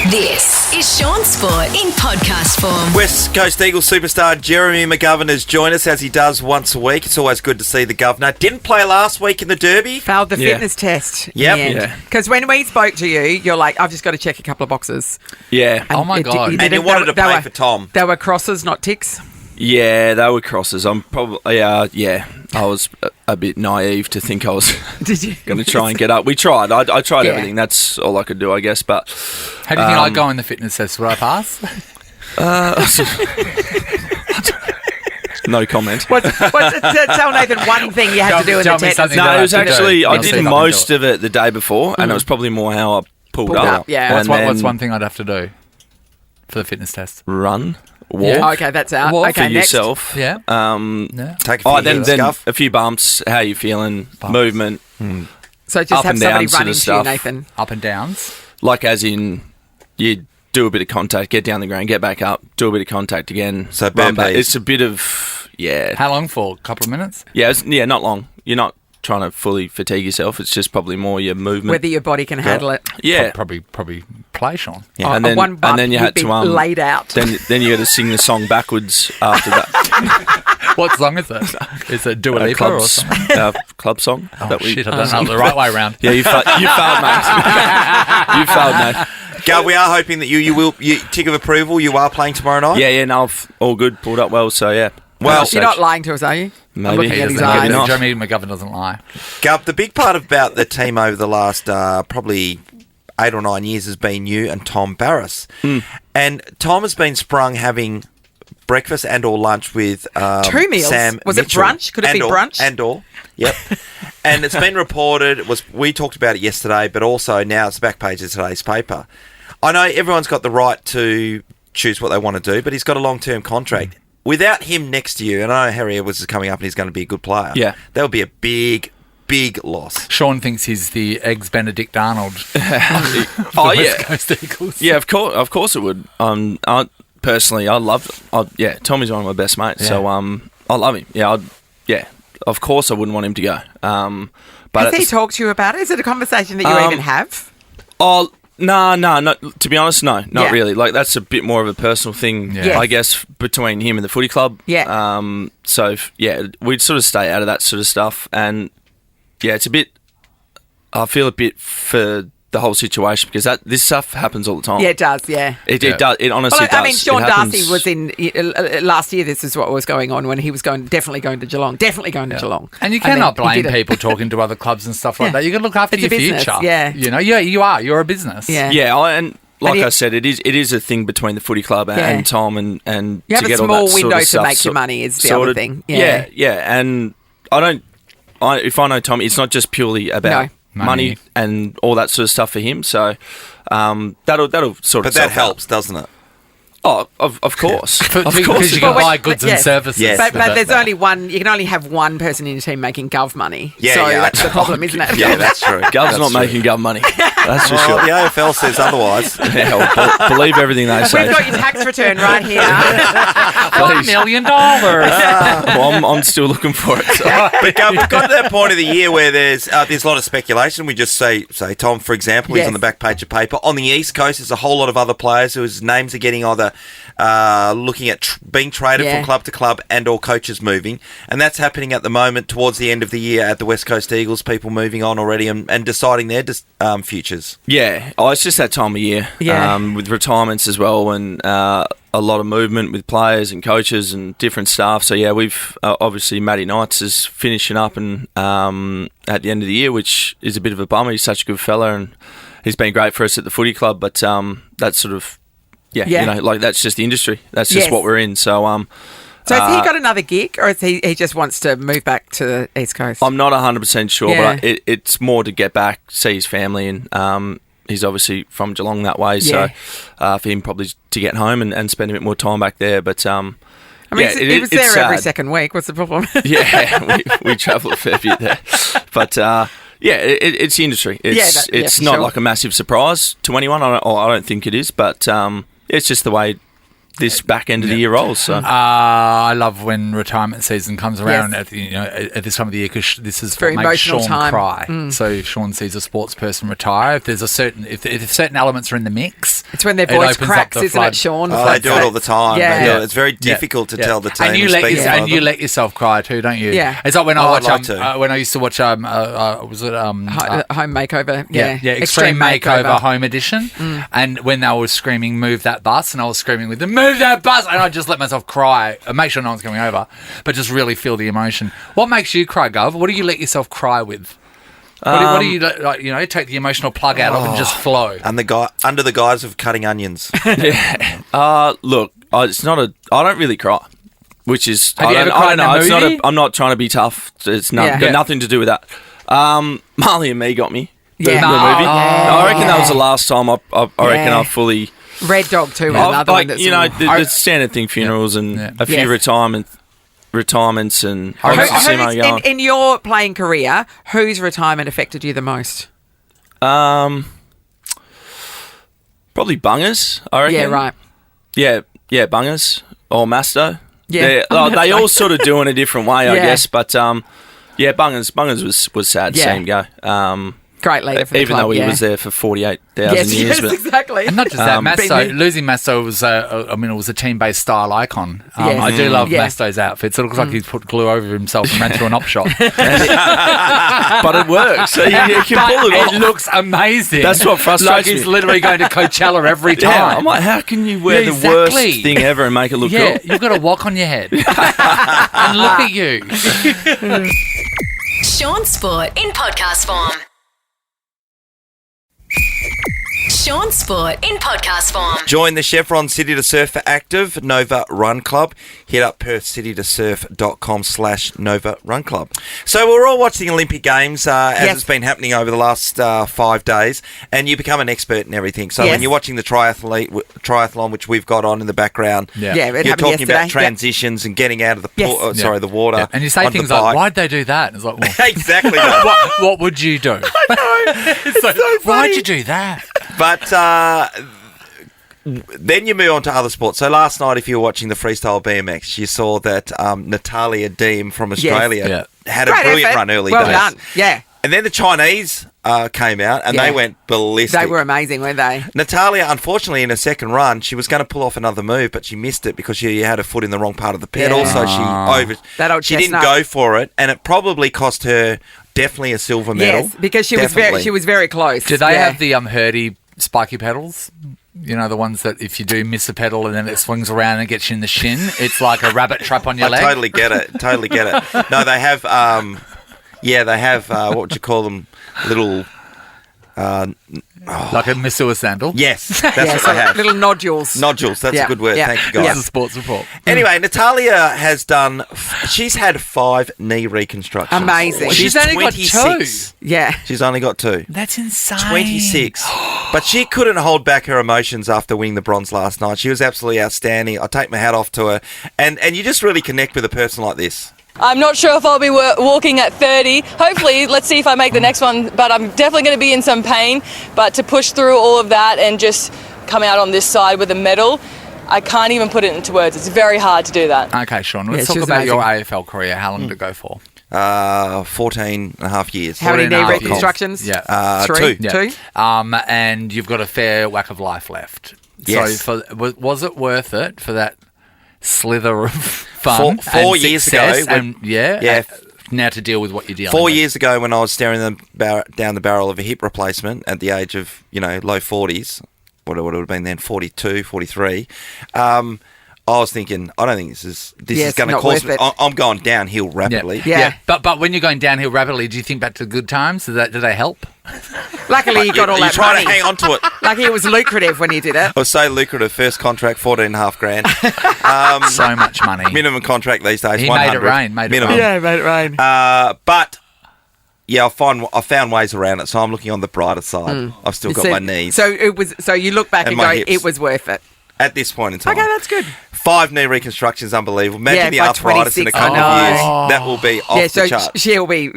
This is Shaun Sport in podcast form. West Coast Eagles superstar Jeremy McGovern has joined us as he does once a week. It's always good to see the Governor. Didn't play last week in the Derby. Failed the fitness test. Yep. Because when we spoke to you, you're like, I've just got to check a couple of boxes. Yeah. And oh, my God. And you wanted to pay for Tom. They were crosses, not ticks. Yeah, they were crosses. I'm probably, I was a bit naive to think I was going to try and get up. We tried. I tried everything. That's all I could do, I guess. But how do you think I go in the fitness test? Would I pass? No comment. Tell Nathan one thing you had to do in the test. No, it was actually, I did most of it the day before, and it was probably more how I pulled up. Yeah. What's one thing I'd have to do for the fitness test? Run. Walk. Yeah. Okay, that's out. Walk okay, for next. yourself. Yeah. Take a few then a few bumps. How you feeling? Bumps. Movement. So just up have and somebody down run sort of into you, stuff. Nathan. Up and downs. Like as in, you do a bit of contact, get down the ground, get back up, do a bit of contact again. So run back. It's a bit of How long for? A couple of minutes? Yeah, not long. You're not trying to fully fatigue yourself. It's just probably more your movement. Whether your body can handle it. Yeah. Probably play, Sean. Yeah. And then you had to laid out. Then you had to sing the song backwards after that. What song is it? Is it Dua Lipa or something? Club song. Oh, shit, I don't know the right way around. Yeah, you failed, mate. You failed, mate. Gal, we are hoping that you tick of approval. You are playing tomorrow night. Yeah, no, all good, pulled up well. So yeah. Well, you're not lying to us, are you? Maybe. Maybe not. Jeremy McGovern doesn't lie. Gub, the big part about the team over the last probably 8 or 9 years has been you and Tom Barrass. And Tom has been sprung having breakfast and or lunch with 2 meals. Sam Was Mitchell. it brunch? Could it be brunch? And or, yep. And it's been reported, we talked about it yesterday, but also now it's the back page of today's paper. I know everyone's got the right to choose what they want to do, but he's got a long-term contract. Without him next to you, and I know Harry Edwards is coming up and he's going to be a good player. Yeah. That would be a big, big loss. Sean thinks he's the eggs Benedict Arnold. West Coast Eagles. Yeah, of course it would. Personally, I love. Tommy's one of my best mates, so I love him. Of course I wouldn't want him to go. But Has he talked to you about it? Is it a conversation that you even have? No. To be honest, no, not Yeah. really. Like that's a bit more of a personal thing, I guess, between him and the footy club. Yeah. We'd sort of stay out of that sort of stuff, and it's a bit. I feel a bit for the whole situation because this stuff happens all the time. Yeah, it does. Yeah. It does. It honestly does. I mean, Sean It happens. Darcy was in last year. This is what was going on when he was definitely going to Geelong. Geelong. And you cannot blame people talking to other clubs and stuff like that. You got to look after It's your a business, future. yeah. You know, you are. You're a business. Yeah. Yeah, I said, it is a thing between the footy club and Tom and you have to a get all small that sort window of to stuff make your money is the sorted. other thing. Yeah, and if I know Tom, it's not just purely about money and all that sort of stuff for him. So that'll sort of. But that helps, doesn't it? Oh, of course. Because you can buy goods and services. Yes. But there's only one. You can only have one person in your team making gov money. Yeah, so yeah. that's the problem, isn't it? Yeah, that's true. Gov's not making Gov money. That's for sure. The AFL says otherwise. Believe everything they say. We've got your tax return right here. $1 million. Well, I'm still looking for it. So. But Gov, we've got to that point of the year where there's a lot of speculation. We just say Tom, for example, he's on the back page of paper. On the East Coast, there's a whole lot of other players whose names are getting either looking at being traded from club to club and or coaches moving. And that's happening at the moment towards the end of the year at the West Coast Eagles, people moving on already and deciding their futures. Yeah, it's just that time of year with retirements as well and a lot of movement with players and coaches and different staff. So, we've obviously Matty Knights is finishing up and at the end of the year, which is a bit of a bummer. He's such a good fella and he's been great for us at the footy club, but that's sort of that's just the industry. That's just what we're in. So, so has he got another gig, or is he just wants to move back to the East Coast? I'm not 100% sure, but it's more to get back, see his family, and he's obviously from Geelong that way. So, for him probably to get home and spend a bit more time back there. But I mean, he was there every second week. What's the problem? we travel a fair bit there, but. It's the industry. It's not like a massive surprise to anyone. I don't think it is, but it's just the way this back end of the year rolls. So I love when retirement season comes around at this time of the year, because this is very what makes emotional Shaun time. cry. So if Shaun sees a sports person retire, if certain elements are in the mix, It's when their voice opens up cracks, the isn't flood. it, Sean? Oh, they do it all the time. Yeah. They do it. It's very difficult to tell the team. And you and speak for you them. let yourself cry too, don't you? Yeah. It's like when I Oh, watch I'd like to. when I used to watch Home makeover. Extreme Makeover Home Edition. And when they were screaming, "Move that bus," and I was screaming with them, "Move that bus," and I just let myself cry and make sure no one's coming over, but just really feel the emotion. What makes you cry, Gov? What do you let yourself cry with? What do you like? Take the emotional plug out of and just flow. And the guy under the guise of cutting onions. look, it's not a. I don't really cry, which is Have you ever cried in a It's not. movie? I'm not trying to be tough. It's Yeah. got nothing to do with that. Marley and Me got me. The Yeah. movie. Oh, I reckon that was the last time I reckon Yeah. I fully. Red Dog too. Another one that's the standard thing, funerals and a few retirements and obviously Simo going. in your playing career, whose retirement affected you the most? Probably Bungers, I reckon. Yeah, right. Yeah, Bungers or Masto. Yeah. They all sort of do in a different way, I Yeah. guess. But Bungers was sad to see him go. Great leader for the even club, though he yeah. was there for 48,000 Yes, years. yes, But exactly. And not just that, Masto, Beating- losing Masto was, it was a team-based style icon. Yes. I do love Yeah. Masto's outfits. It looks like he's put glue over himself and ran through an op shop. but it works. So you can pull it off. It looks amazing. That's what frustrates like he's me. literally going to Coachella every time. Yeah, I'm like, how can you wear Yeah, the worst exactly. thing ever and make it look Yeah, cool? you've got a wok on your head. And look at you. Shaun Sport in podcast form. Shaun Sport in podcast form. Join the Chevron City to Surf for Active Nova Run Club. Hit up perthcitytosurf.com/Nova Run Club. So we're all watching the Olympic Games as it's been happening over the last 5 days, and you become an expert in everything. So when you're watching the triathlon, which we've got on in the background, Yeah. Yeah, it you're happened talking about yesterday. transitions and getting out of the Yes. the water. Yeah. And you say onto things the like, bike. why'd they do that? And it's like, well, Exactly. That. what would you do? It's like, why'd you do that? But then you move on to other sports. So last night, if you were watching the freestyle BMX, you saw that Natalia Deem from Australia had a Great brilliant effort. run early Well days. done. Yeah. And then the Chinese came out and they went ballistic. They were amazing, weren't they? Natalia, unfortunately, in her second run, she was going to pull off another move, but she missed it because she had her foot in the wrong part of the pedal. Yeah. So That old she didn't chestnut. go for it, and it probably cost her definitely a silver medal. Yes, because she Definitely. was very close. Do they Yeah. have the Hurdy spiky pedals? You know, the ones that if you do miss a pedal and then it swings around and gets you in the shin, it's like a rabbit trap on your I leg. totally get it. No, they have. They have. What would you call them? Little. Like a Misua sandal. Yes, that's Yeah, what so they have. little nodules. Nodules. That's Yeah, a good word. yeah. Thank you, This guys. is a sports report. Anyway, Natalia has done. She's had 5 knee reconstructions. Amazing. She's She's only got 26. Yeah. She's only got 2. That's insane. 26. But she couldn't hold back her emotions after winning the bronze last night. She was absolutely outstanding. I take my hat off to her. And you just really connect with a person like this. I'm not sure if I'll be walking at 30. Hopefully, let's see if I make the next one, but I'm definitely going to be in some pain. But to push through all of that and just come out on this side with a medal, I can't even put it into words. It's very hard to do that. Okay, Sean, let's Yeah, talk she was about your amazing. AFL career. How long did it go for? 14 and a half years. How many 14 and knee a half reconstructions? years. Yeah. 3? 2. Two? And you've got a fair whack of life left. Yes. So was it worth it for that slither of fun? Four and years success ago, and Yeah. now to deal with what you're dealing 4 with. years ago, when I was staring down the barrel of a hip replacement at the age of, low 40s, what would it have been then, 42, 43, I was thinking, I don't think this is Yes, going to not cause worth me. it. I'm going downhill rapidly. Yeah. But when you're going downhill rapidly, do you think back to good times? Do they help? Luckily, you got all you that try money. to hang on to it. Lucky it was lucrative when you did it. It was so lucrative. First contract, 14.5 grand. So much money. Minimum contract these days, He 100. made it rain. Minimum. made it rain. But yeah, I found ways around it. So I'm looking on the brighter side. I've still got my knees. So it was. So you look back And and my go, hips. it was worth it. At this point in time. Okay, that's good. 5 knee reconstructions, unbelievable. Imagine the by arthritis in a 26, couple I of know. years. That will be off Yeah, the so chart. she'll be,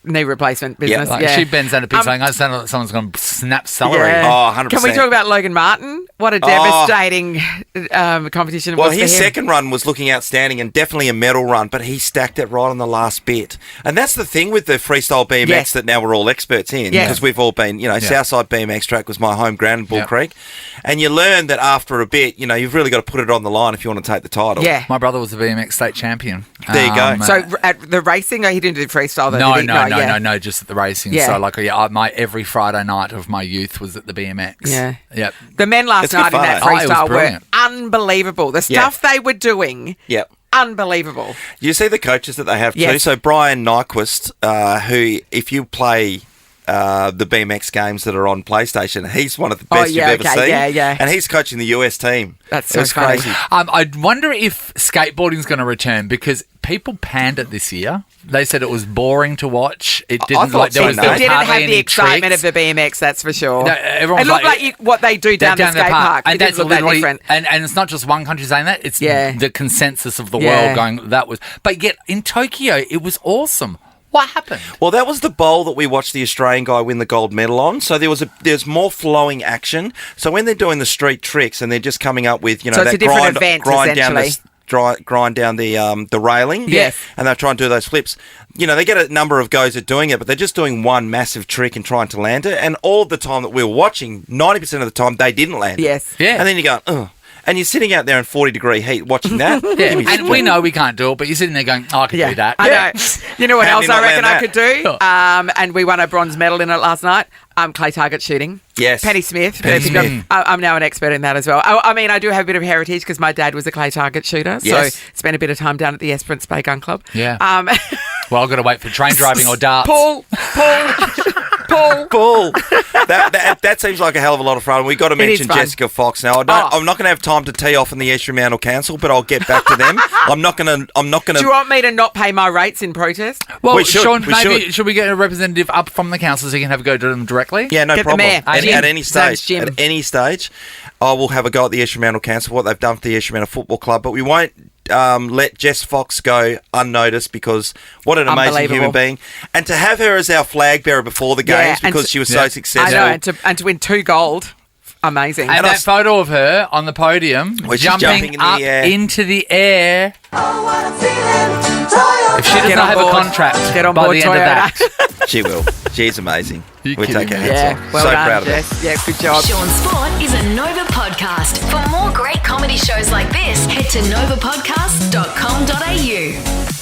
knee replacement business. Like yeah. she bends down a pig saying, "I sound like someone's going to snap celery." Yeah. Oh, 100%. Can we talk about Logan Martin? What a devastating competition it was Well, for his him. second run was looking outstanding and definitely a medal run, but he stacked it right on the last bit. And that's the thing with the freestyle BMX that now we're all experts in, because we've all been, Southside BMX track was my home ground in Bull Creek. And you learn that after a bit, you've really got to put it on the line if you want to take the title. Yeah. My brother was a BMX state champion. There you go. So at the racing, he didn't do freestyle though, No, did he? no, just at the racing. Yeah. So my every Friday night of my youth was at the BMX. Yeah. Yep. The men last It's good night in fun, that eh? Oh, it was freestyle were brilliant. unbelievable. The stuff they were doing, Yep. unbelievable. You see the coaches that they have too? Yes. So Brian Nyquist, who, if you play the BMX games that are on PlayStation, he's one of the best you've ever seen. Yeah. And he's coaching the US team. That's It so was funny. crazy. I wonder if skateboarding's going to return because people panned it this year. They said it was boring to watch. It didn't thought so, It no. didn't hardly have the any excitement tricks. of the BMX, that's for sure. No, It everyone's looked like what they do down the skate park. And It didn't that's look that literally, different. and it's not just one country saying that, it's the consensus of the Yeah. world going, that was. But yet in Tokyo, it was awesome. What happened? Well, that was the bowl that we watched the Australian guy win the gold medal on. So there's more flowing action. So when they're doing the street tricks and they're just coming up with, So it's a different event, grind down essentially. grind down the railing. Yes. And they try and do those flips. They get a number of goes at doing it, but they're just doing one massive trick and trying to land it. And all of the time that we were watching, 90% of the time, they didn't land it. Yes. Yeah. And then you go, ugh. And you're sitting out there in 40-degree heat watching that. Yeah, and we know we can't do it, but you're sitting there going, I could do that. I know. You know what How else did you I not reckon I land could do? And we won a bronze medal in it last night. Clay target shooting. Yes. Penny Smith. Penny Smith. I'm now an expert in that as well. I mean, I do have a bit of heritage because my dad was a clay target shooter. Yes. So spent a bit of time down at the Esperance Bay Gun Club. Yeah. Well, I've got to wait for train driving or darts. Paul. Bull. That seems like a hell of a lot of fun. We've got to is mention fun. Jessica Fox now. I'm not going to have time to tee off in the Estuary Council, but I'll get back to them. I'm not going Do you want me to not pay my rates in protest? Well, We should, Shaun, we maybe should we get a representative up from the council so you can have a go to them directly? Yeah, no Get the problem. mayor. Jim. At any His name's stage, Jim. at any stage, I will have a go at the Estuary Council, what they've done for the Estuary Football Club, but we won't let Jess Fox go unnoticed because what an amazing human being. And to have her as our flag bearer before the games and because she was so I successful. know, and to win 2 gold. Amazing. And that photo of her on the podium Where she's jumping jumping in the up air. into the air. If she does Get not on have board. a contract Get on by board, the end of that, She will. She's amazing. You We kidding take her me? hats Yeah, off. well So done, proud of her. Jess. Yeah, good job. Shaun Sport is a Nova podcast. For more great comedy shows like this, head to novapodcast.com.au.